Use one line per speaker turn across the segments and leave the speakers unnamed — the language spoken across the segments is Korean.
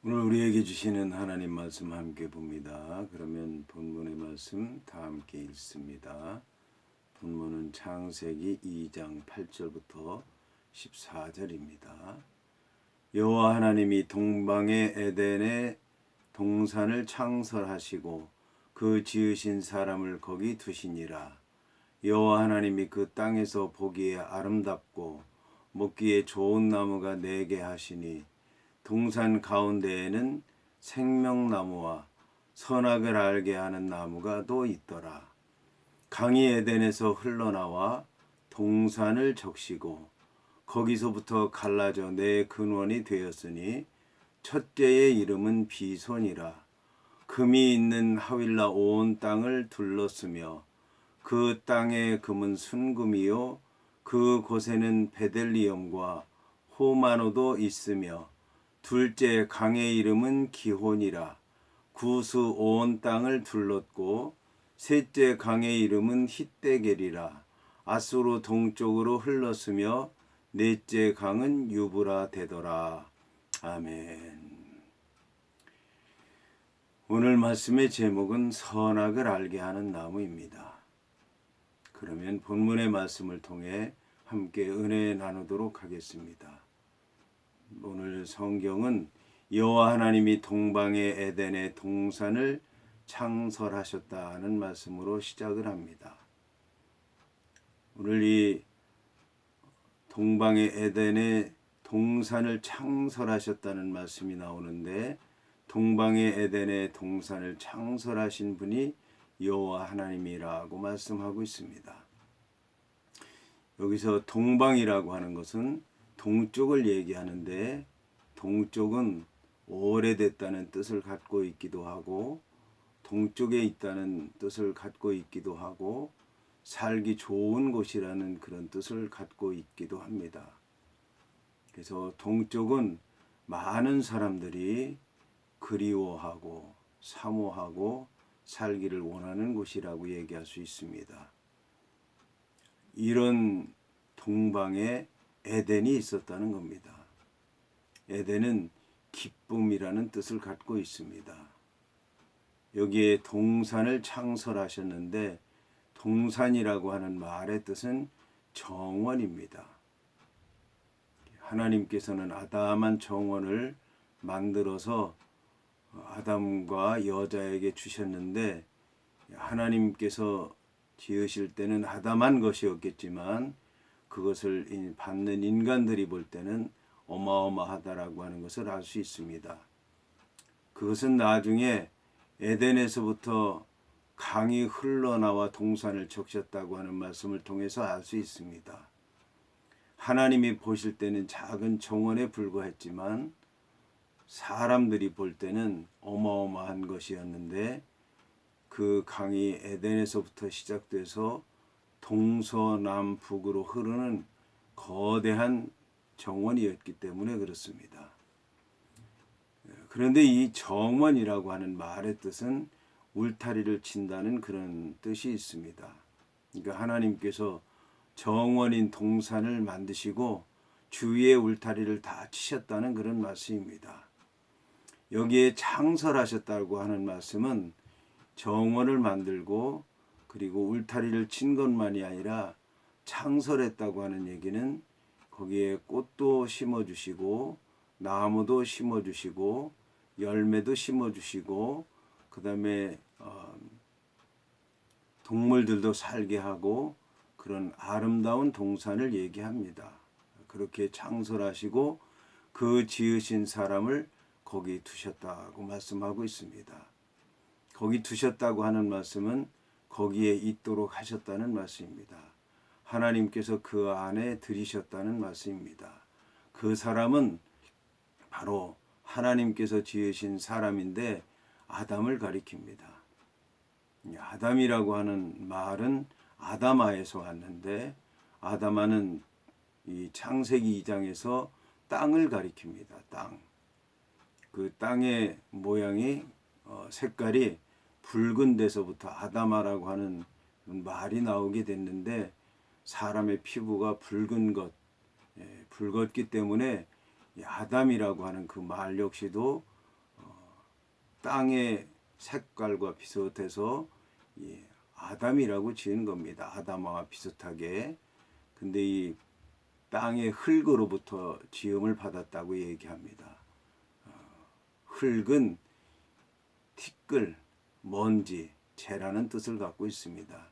오늘 우리에게 주시는 하나님 말씀 함께 봅니다. 그러면 본문의 말씀 다 함께 읽습니다. 본문은 창세기 2장 8절부터 14절입니다. 여호와 하나님이 동방의 에덴에 동산을 창설하시고 그 지으신 사람을 거기 두시니라. 여호와 하나님이 그 땅에서 보기에 아름답고 먹기에 좋은 나무가 4개 하시니 동산 가운데에는 생명나무와 선악을 알게 하는 나무가 또 있더라. 강이 에덴에서 흘러나와 동산을 적시고 거기서부터 갈라져 내 근원이 되었으니 첫째의 이름은 비손이라. 금이 있는 하윌라 온 땅을 둘렀으며 그 땅의 금은 순금이요 그 곳에는 베델리엄과 호마노도 있으며 둘째 강의 이름은 기혼이라. 구수 온 땅을 둘렀고 셋째 강의 이름은 히데겔이라. 아수르 동쪽으로 흘렀으며 넷째 강은 유브라 되더라. 아멘. 오늘 말씀의 제목은 선악을 알게 하는 나무입니다. 그러면 본문의 말씀을 통해 함께 은혜 나누도록 하겠습니다. 오늘 성경은 여호와 하나님이 동방의 에덴의 동산을 창설하셨다는 말씀으로 시작을 합니다. 오늘 이 동방의 에덴의 동산을 창설하셨다는 말씀이 나오는데 동방의 에덴의 동산을 창설하신 분이 여호와 하나님이라고 말씀하고 있습니다. 여기서 동방이라고 하는 것은 동쪽을 얘기하는데 동쪽은 오래됐다는 뜻을 갖고 있기도 하고 동쪽에 있다는 뜻을 갖고 있기도 하고 살기 좋은 곳이라는 그런 뜻을 갖고 있기도 합니다. 그래서 동쪽은 많은 사람들이 그리워하고 사모하고 살기를 원하는 곳이라고 얘기할 수 있습니다. 이런 동방에 에덴이 있었다는 겁니다. 에덴은 기쁨이라는 뜻을 갖고 있습니다. 여기에 동산을 창설하셨는데 동산이라고 하는 말의 뜻은 정원입니다. 하나님께서는 아담한 정원을 만들어서 아담과 여자에게 주셨는데 하나님께서 지으실 때는 아담한 것이었겠지만 그것을 받는 인간들이 볼 때는 어마어마하다라고 하는 것을 알 수 있습니다. 그것은 나중에 에덴에서부터 강이 흘러나와 동산을 적셨다고 하는 말씀을 통해서 알 수 있습니다. 하나님이 보실 때는 작은 정원에 불과했지만 사람들이 볼 때는 어마어마한 것이었는데 그 강이 에덴에서부터 시작돼서 동서남북으로 흐르는 거대한 정원이었기 때문에 그렇습니다. 그런데 이 정원이라고 하는 말의 뜻은 울타리를 친다는 그런 뜻이 있습니다. 그러니까 하나님께서 정원인 동산을 만드시고 주위에 울타리를 다 치셨다는 그런 말씀입니다. 여기에 창설하셨다고 하는 말씀은 정원을 만들고 그리고 울타리를 친 것만이 아니라 창설했다고 하는 얘기는 거기에 꽃도 심어주시고 나무도 심어주시고 열매도 심어주시고 그 다음에 동물들도 살게 하고 그런 아름다운 동산을 얘기합니다. 그렇게 창설하시고 그 지으신 사람을 거기 두셨다고 말씀하고 있습니다. 거기 두셨다고 하는 말씀은 거기에 있도록 하셨다는 말씀입니다. 하나님께서 그 안에 들이셨다는 말씀입니다. 그 사람은 바로 하나님께서 지으신 사람인데 아담을 가리킵니다. 아담이라고 하는 말은 아다마에서 왔는데 아다마는 이 창세기 2장에서 땅을 가리킵니다. 땅. 그 땅의 모양이 색깔이 붉은 데서부터 아다마라고 하는 말이 나오게 됐는데 사람의 피부가 붉은 붉었기 때문에 아담이라고 하는 그 말 역시도 땅의 색깔과 비슷해서 아담이라고 지은 겁니다. 아담과 비슷하게. 근데 이 땅의 흙으로부터 지음을 받았다고 얘기합니다. 흙은 티끌, 먼지, 재라는 뜻을 갖고 있습니다.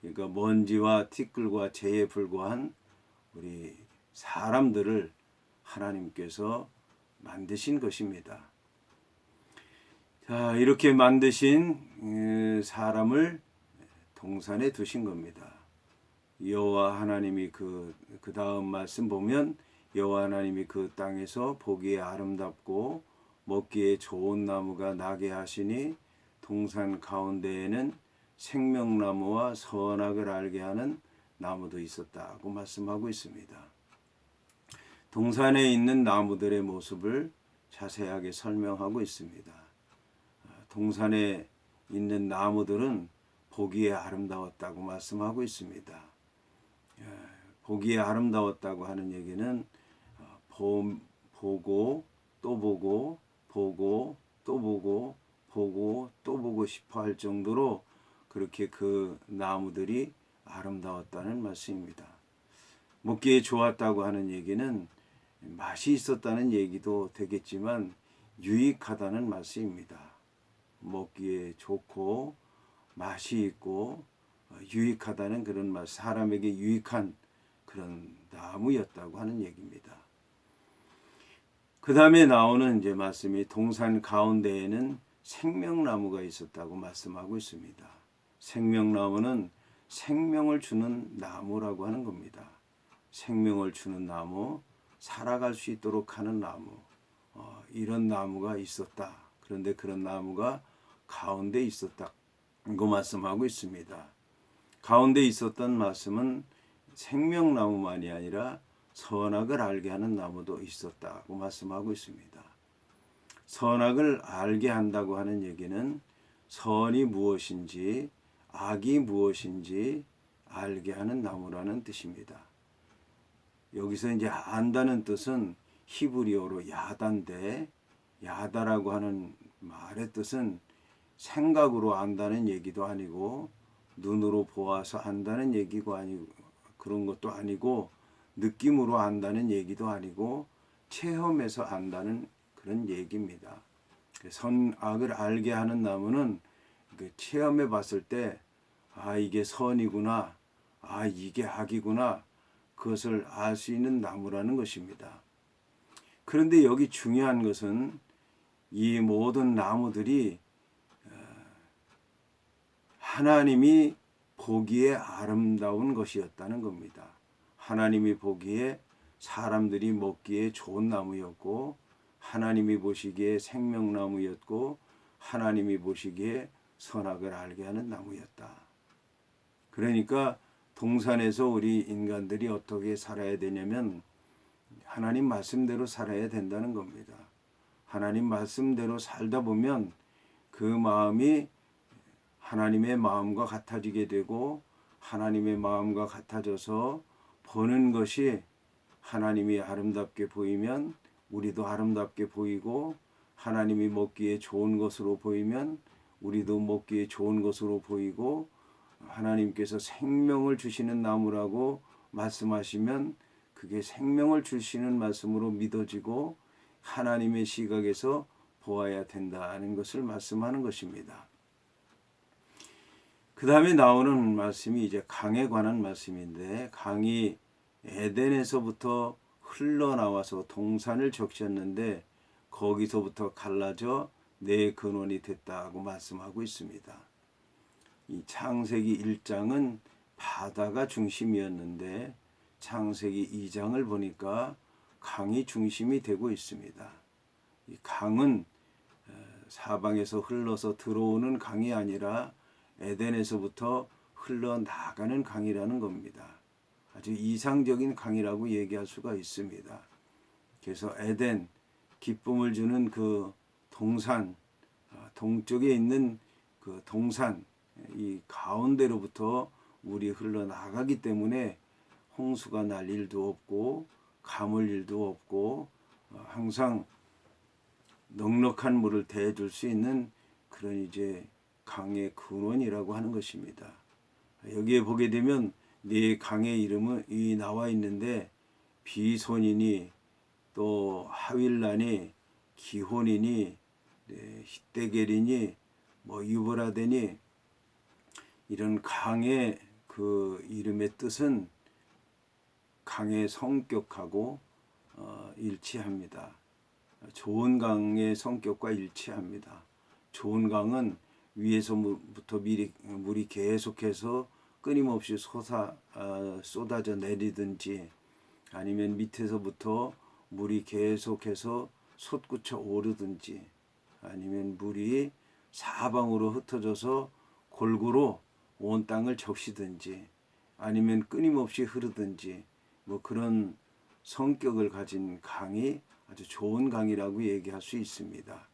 그러니까 먼지와 티끌과 재에 불과한 우리 사람들을 하나님께서 만드신 것입니다. 자, 이렇게 만드신 사람을 동산에 두신 겁니다. 여호와 하나님이 그 다음 말씀 보면 여호와 하나님이 그 땅에서 보기에 아름답고 먹기에 좋은 나무가 나게 하시니 동산 가운데에는 생명나무와 선악을 알게 하는 나무도 있었다고 말씀하고 있습니다. 동산에 있는 나무들의 모습을 자세하게 설명하고 있습니다. 동산에 있는 나무들은 보기에 아름다웠다고 말씀하고 있습니다. 보기에 아름다웠다고 하는 얘기는 보고 또 보고 보고 또 보고 보고 또 보고 싶어 할 정도로 그렇게 그 나무들이 아름다웠다는 말씀입니다. 먹기에 좋았다고 하는 얘기는 맛이 있었다는 얘기도 되겠지만 유익하다는 말씀입니다. 먹기에 좋고 맛이 있고 유익하다는 그런 말, 사람에게 유익한 그런 나무였다고 하는 얘기입니다. 그 다음에 나오는 이제 말씀이 동산 가운데에는 생명나무가 있었다고 말씀하고 있습니다. 생명나무는 생명을 주는 나무라고 하는 겁니다. 생명을 주는 나무, 살아갈 수 있도록 하는 나무, 이런 나무가 있었다. 그런데 그런 나무가 가운데 있었다고 말씀하고 있습니다. 가운데 있었던 말씀은 생명나무만이 아니라 선악을 알게 하는 나무도 있었다고 말씀하고 있습니다. 선악을 알게 한다고 하는 얘기는 선이 무엇인지 악이 무엇인지 알게 하는 나무라는 뜻입니다. 여기서 이제 안다는 뜻은 히브리어로 야다인데, 야다라고 하는 말의 뜻은 생각으로 안다는 얘기도 아니고 눈으로 보아서 안다는 얘기가 아니고 그런 것도 아니고 느낌으로 안다는 얘기도 아니고 체험해서 안다는 그런 얘기입니다. 선악을 알게 하는 나무는 체험해 봤을 때 이게 선이구나, 이게 악이구나, 그것을 알 수 있는 나무라는 것입니다. 그런데 여기 중요한 것은 이 모든 나무들이 하나님이 보기에 아름다운 것이었다는 겁니다. 하나님이 보기에 사람들이 먹기에 좋은 나무였고 하나님이 보시기에 생명나무였고 하나님이 보시기에 선악을 알게 하는 나무였다. 그러니까 동산에서 우리 인간들이 어떻게 살아야 되냐면 하나님 말씀대로 살아야 된다는 겁니다. 하나님 말씀대로 살다 보면 그 마음이 하나님의 마음과 같아지게 되고 하나님의 마음과 같아져서 보는 것이 하나님이 아름답게 보이면 우리도 아름답게 보이고 하나님이 먹기에 좋은 것으로 보이면 우리도 먹기에 좋은 것으로 보이고 하나님께서 생명을 주시는 나무라고 말씀하시면 그게 생명을 주시는 말씀으로 믿어지고 하나님의 시각에서 보아야 된다는 것을 말씀하는 것입니다. 그 다음에 나오는 말씀이 이제 강에 관한 말씀인데 강이 에덴에서부터 흘러나와서 동산을 적셨는데 거기서부터 갈라져 네 근원이 됐다고 말씀하고 있습니다. 이 창세기 1장은 바다가 중심이었는데 창세기 2장을 보니까 강이 중심이 되고 있습니다. 이 강은 사방에서 흘러서 들어오는 강이 아니라 에덴에서부터 흘러나가는 강이라는 겁니다. 아주 이상적인 강이라고 얘기할 수가 있습니다. 그래서 에덴, 기쁨을 주는 그 동산, 동쪽에 있는 그 동산, 이 가운데로부터 물이 흘러나가기 때문에 홍수가 날 일도 없고 가물 일도 없고 항상 넉넉한 물을 대줄 수 있는 그런 이제 강의 근원이라고 하는 것입니다. 여기에 보게 되면 네 강의 이름은 이 나와 있는데 비손이니 또 하윌라니 기혼이니 히데겔이니 뭐 유브라데니 이런 강의 그 이름의 뜻은 강의 성격하고 일치합니다. 좋은 강의 성격과 일치합니다. 좋은 강은 위에서부터 물이 계속해서 끊임없이 쏟아져 내리든지 아니면 밑에서부터 물이 계속해서 솟구쳐 오르든지 아니면 물이 사방으로 흩어져서 골고루 온 땅을 적시든지 아니면 끊임없이 흐르든지 뭐 그런 성격을 가진 강이 아주 좋은 강이라고 얘기할 수 있습니다.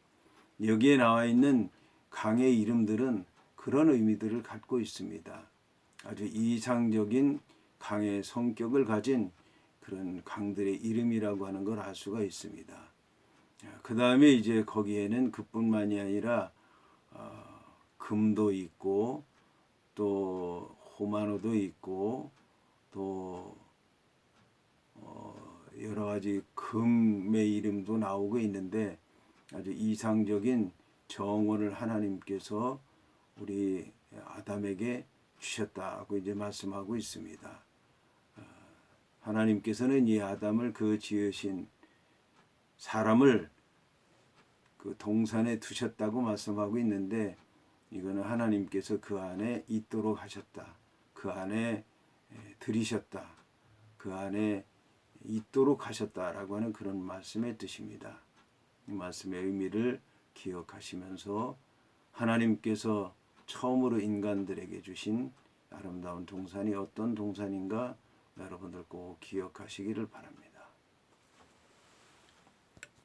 여기에 나와 있는 강의 이름들은 그런 의미들을 갖고 있습니다. 아주 이상적인 강의 성격을 가진 그런 강들의 이름이라고 하는 걸 알 수가 있습니다. 그 다음에 이제 거기에는 그뿐만이 아니라 금도 있고 또 호마노도 있고 또 여러 가지 금의 이름도 나오고 있는데 아주 이상적인 정원을 하나님께서 우리 아담에게 주셨다고 이제 말씀하고 있습니다. 하나님께서는 이 아담을 그 지으신 사람을 그 동산에 두셨다고 말씀하고 있는데 이거는 하나님께서 그 안에 있도록 하셨다. 그 안에 들이셨다. 그 안에 있도록 하셨다라고 하는 그런 말씀의 뜻입니다. 이 말씀의 의미를 기억하시면서 하나님께서 처음으로 인간들에게 주신 아름다운 동산이 어떤 동산인가 여러분들 꼭 기억하시기를 바랍니다.